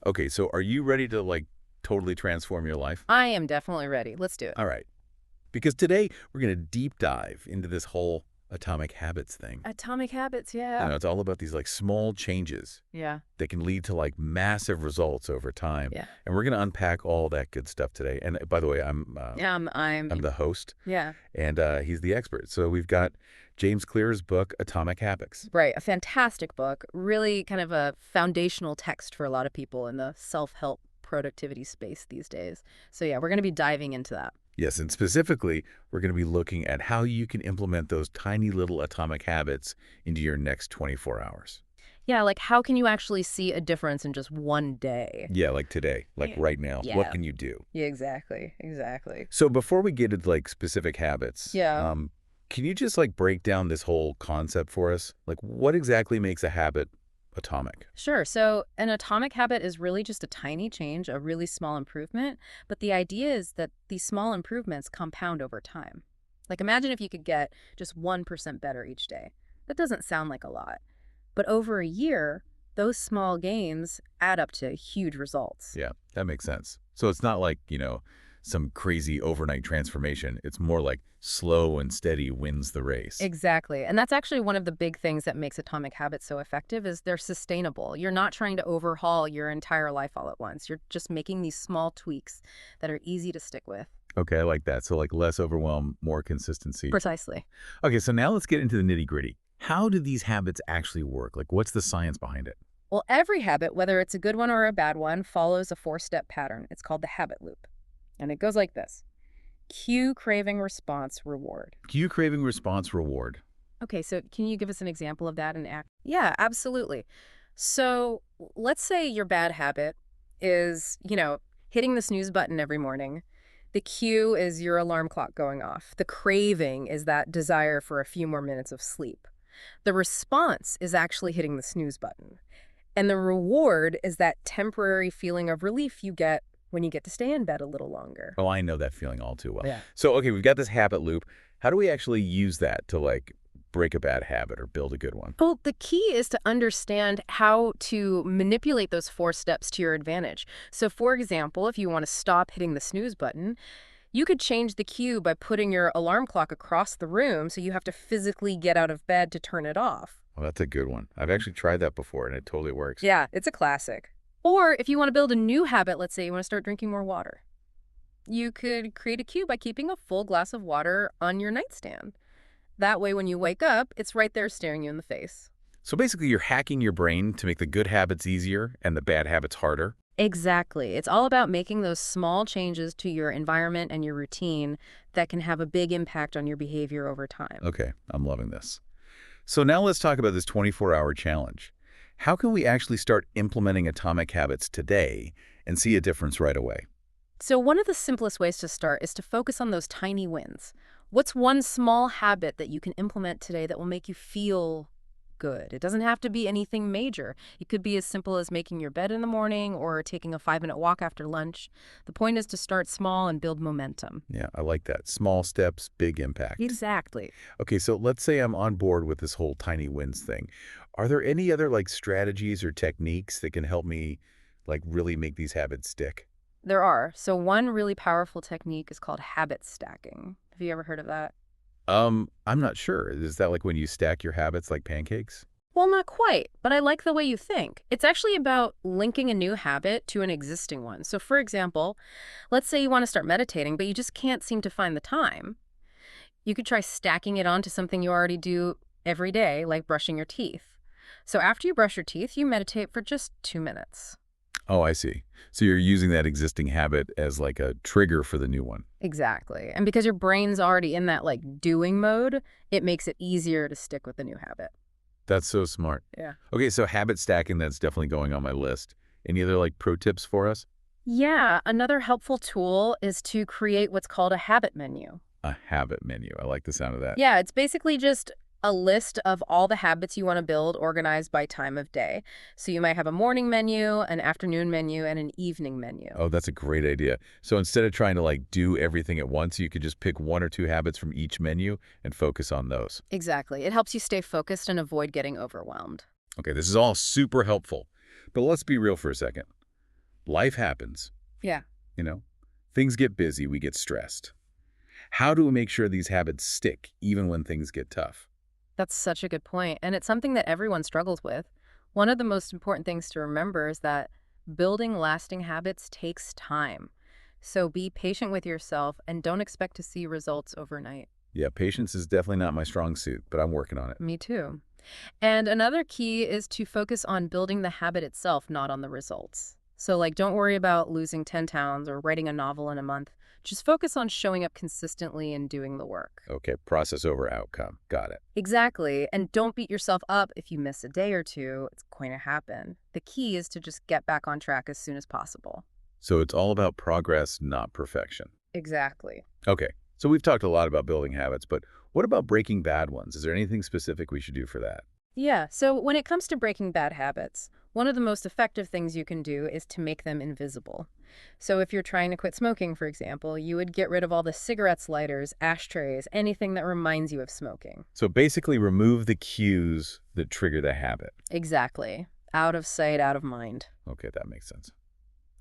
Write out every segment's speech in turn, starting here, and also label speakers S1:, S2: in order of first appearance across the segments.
S1: Okay, so are you ready to like totally transform your life?
S2: I am definitely ready. Let's do it.
S1: All right. Because today we're going to deep dive into this whole atomic habits thing.
S2: Atomic habits,
S1: You
S2: yeah.
S1: know, it's all about these like small changes
S2: Yeah,
S1: that can lead to like massive results over time.
S2: yeah.
S1: And we're going to unpack all that good stuff today. And by the way,
S2: Yeah,
S1: I'm the host
S2: yeah,
S1: and he's the expert. So we've got James Clear's book, Atomic Habits.
S2: right. A fantastic book. Really kind of a foundational text for a lot of people in the self-help productivity space these days. So yeah, we're going to be diving into that.
S1: Yes, and specifically, we're going to be looking at how you can implement those tiny little atomic habits into your next 24 hours.
S2: Yeah, like how can you actually see a difference in just one day?
S1: Yeah, like today, like
S2: Yeah.
S1: right now. What
S2: Yeah.
S1: can you do?
S2: Yeah, exactly. Exactly.
S1: So before we get into like specific habits,
S2: Yeah.
S1: can you just like break down this whole concept for us? Like what exactly makes a habit atomic?
S2: Sure. So an atomic habit is really just a tiny change, a really small improvement. But the idea is that these small improvements compound over time. Like imagine if you could get just 1% better each day. That doesn't sound like a lot. But over a year, those small gains add up to huge results.
S1: Yeah, that makes sense. So it's not like, some crazy overnight transformation. It's more like slow and steady wins the race.
S2: Exactly. And that's actually one of the big things that makes atomic habits so effective is they're sustainable. You're not trying to overhaul your entire life all at once. You're just making these small tweaks that are easy to stick with.
S1: Okay, I like that. So like less overwhelm, more consistency.
S2: Precisely.
S1: Okay, so now let's get into the nitty-gritty. How do these habits actually work? Like what's the science behind it?
S2: Well, every habit, whether it's a good one or a bad one, follows a four-step pattern. It's called the habit loop. And it goes like this. Cue, craving, response, reward.
S1: Cue, craving, response, reward.
S2: Okay, so can you give us an example of that in act? Yeah, absolutely. So let's say your bad habit is, hitting the snooze button every morning. The cue is your alarm clock going off. The craving is that desire for a few more minutes of sleep. The response is actually hitting the snooze button. And the reward is that temporary feeling of relief you get when you get to stay in bed a little longer.
S1: Oh, I know that feeling all too well.
S2: Yeah.
S1: So, okay, we've got this habit loop. How do we actually use that to like break a bad habit or build a good one?
S2: Well, the key is to understand how to manipulate those four steps to your advantage. So, for example, if you want to stop hitting the snooze button, you could change the cue by putting your alarm clock across the room so you have to physically get out of bed to turn it off.
S1: Well, that's a good one. I've actually tried that before and it totally works.
S2: Yeah, it's a classic. Or if you want to build a new habit, let's say you want to start drinking more water, you could create a cue by keeping a full glass of water on your nightstand. That way, when you wake up, it's right there staring you in the face.
S1: So basically, you're hacking your brain to make the good habits easier and the bad habits harder.
S2: Exactly. It's all about making those small changes to your environment and your routine that can have a big impact on your behavior over time.
S1: Okay, I'm loving this. So now let's talk about this 24-hour challenge. How can we actually start implementing atomic habits today and see a difference right away?
S2: So one of the simplest ways to start is to focus on those tiny wins. What's one small habit that you can implement today that will make you feel good? It doesn't have to be anything major. It could be as simple as making your bed in the morning or taking a 5-minute walk after lunch. The point is to start small and build momentum.
S1: Yeah, I like that. Small steps, big impact.
S2: Exactly.
S1: Okay, so let's say I'm on board with this whole tiny wins thing. Are there any other like strategies or techniques that can help me like really make these habits stick?
S2: There are. So one really powerful technique is called habit stacking. Have you ever heard of that?
S1: I'm not sure. Is that like when you stack your habits like pancakes?
S2: Well, not quite, but I like the way you think. It's actually about linking a new habit to an existing one. So for example, let's say you want to start meditating, but you just can't seem to find the time. You could try stacking it onto something you already do every day, like brushing your teeth. So after you brush your teeth, you meditate for just 2 minutes.
S1: Oh, I see. So you're using that existing habit as like a trigger for the new one.
S2: Exactly. And because your brain's already in that doing mode, it makes it easier to stick with the new habit.
S1: That's so smart.
S2: Yeah.
S1: Okay, so habit stacking, that's definitely going on my list. Any other like pro tips for us?
S2: Yeah, another helpful tool is to create what's called a habit menu.
S1: A habit menu. I like the sound of that.
S2: Yeah, it's basically just a list of all the habits you want to build organized by time of day. So you might have a morning menu, an afternoon menu, and an evening menu.
S1: Oh, that's a great idea. So instead of trying to like do everything at once, you could just pick 1 or 2 habits from each menu and focus on those.
S2: Exactly. It helps you stay focused and avoid getting overwhelmed.
S1: Okay, this is all super helpful. But let's be real for a second. Life happens,
S2: Yeah.
S1: you know? Things get busy, we get stressed. How do we make sure these habits stick even when things get tough?
S2: That's such a good point, and it's something that everyone struggles with. One of the most important things to remember is that building lasting habits takes time. So be patient with yourself and don't expect to see results overnight.
S1: Yeah, patience is definitely not my strong suit, but I'm working on it.
S2: Me too. And another key is to focus on building the habit itself, not on the results. So, like, don't worry about losing 10 pounds or writing a novel in a month. Just focus on showing up consistently and doing the work.
S1: Okay, process over outcome. Got it.
S2: Exactly. And don't beat yourself up if you miss a day or two. It's going to happen. The key is to just get back on track as soon as possible.
S1: So it's all about progress, not perfection.
S2: Exactly.
S1: Okay, so we've talked a lot about building habits, but what about breaking bad ones? Is there anything specific we should do for that?
S2: Yeah, so when it comes to breaking bad habits, one of the most effective things you can do is to make them invisible. So if you're trying to quit smoking, for example, you would get rid of all the cigarettes, lighters, ashtrays, anything that reminds you of smoking.
S1: So basically remove the cues that trigger the habit.
S2: Exactly. Out of sight, out of mind.
S1: Okay, that makes sense.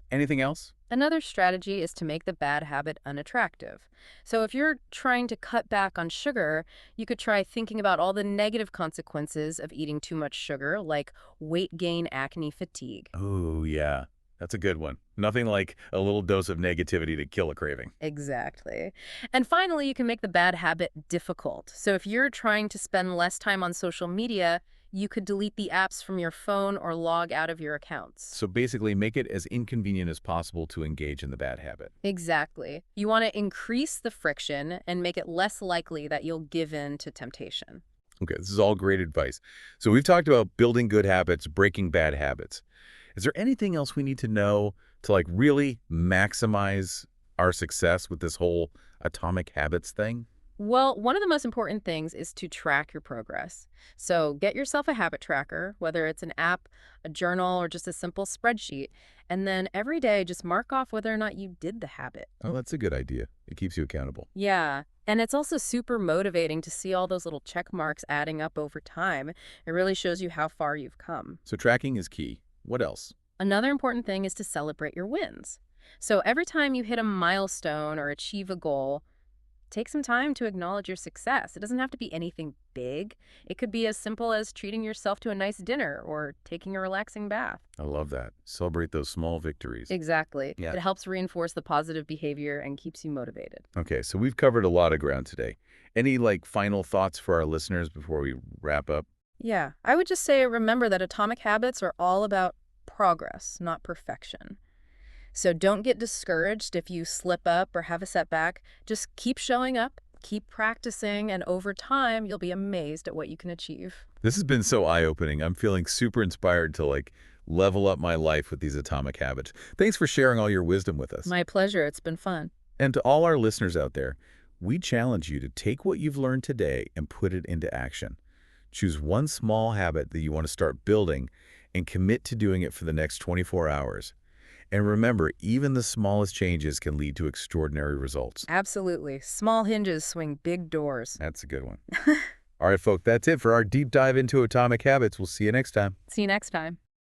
S1: Anything else?
S2: Another strategy is to make the bad habit unattractive. So if you're trying to cut back on sugar, you could try thinking about all the negative consequences of eating too much sugar, like weight gain, acne, fatigue.
S1: Oh, yeah. That's a good one. Nothing like a little dose of negativity to kill a craving.
S2: Exactly. And finally, you can make the bad habit difficult. So if you're trying to spend less time on social media, you could delete the apps from your phone or log out of your accounts.
S1: So basically make it as inconvenient as possible to engage in the bad habit.
S2: Exactly. You want to increase the friction and make it less likely that you'll give in to temptation.
S1: Okay, this is all great advice. So we've talked about building good habits, breaking bad habits. Is there anything else we need to know to really maximize our success with this whole atomic habits thing?
S2: Well, one of the most important things is to track your progress. So get yourself a habit tracker, whether it's an app, a journal, or just a simple spreadsheet. And then every day, just mark off whether or not you did the habit.
S1: Oh, that's a good idea. It keeps you accountable.
S2: Yeah. And it's also super motivating to see all those little check marks adding up over time. It really shows you how far you've come.
S1: So tracking is key. What else?
S2: Another important thing is to celebrate your wins. So every time you hit a milestone or achieve a goal, take some time to acknowledge your success. It doesn't have to be anything big. It could be as simple as treating yourself to a nice dinner or taking a relaxing bath.
S1: I love that. Celebrate those small victories.
S2: Exactly.
S1: Yeah.
S2: It helps reinforce the positive behavior and keeps you motivated.
S1: Okay, so we've covered a lot of ground today. Any final thoughts for our listeners before we wrap up?
S2: Yeah, I would just say remember that atomic habits are all about progress, not perfection. So don't get discouraged if you slip up or have a setback. Just keep showing up, keep practicing, and over time, you'll be amazed at what you can achieve.
S1: This has been so eye-opening. I'm feeling super inspired to level up my life with these atomic habits. Thanks for sharing all your wisdom with us.
S2: My pleasure. It's been fun.
S1: And to all our listeners out there, we challenge you to take what you've learned today and put it into action. Choose one small habit that you want to start building and commit to doing it for the next 24 hours. And remember, even the smallest changes can lead to extraordinary results.
S2: Absolutely. Small hinges swing big doors.
S1: That's a good one. All right, folks, that's it for our deep dive into atomic habits. We'll see you next time.
S2: See you next time.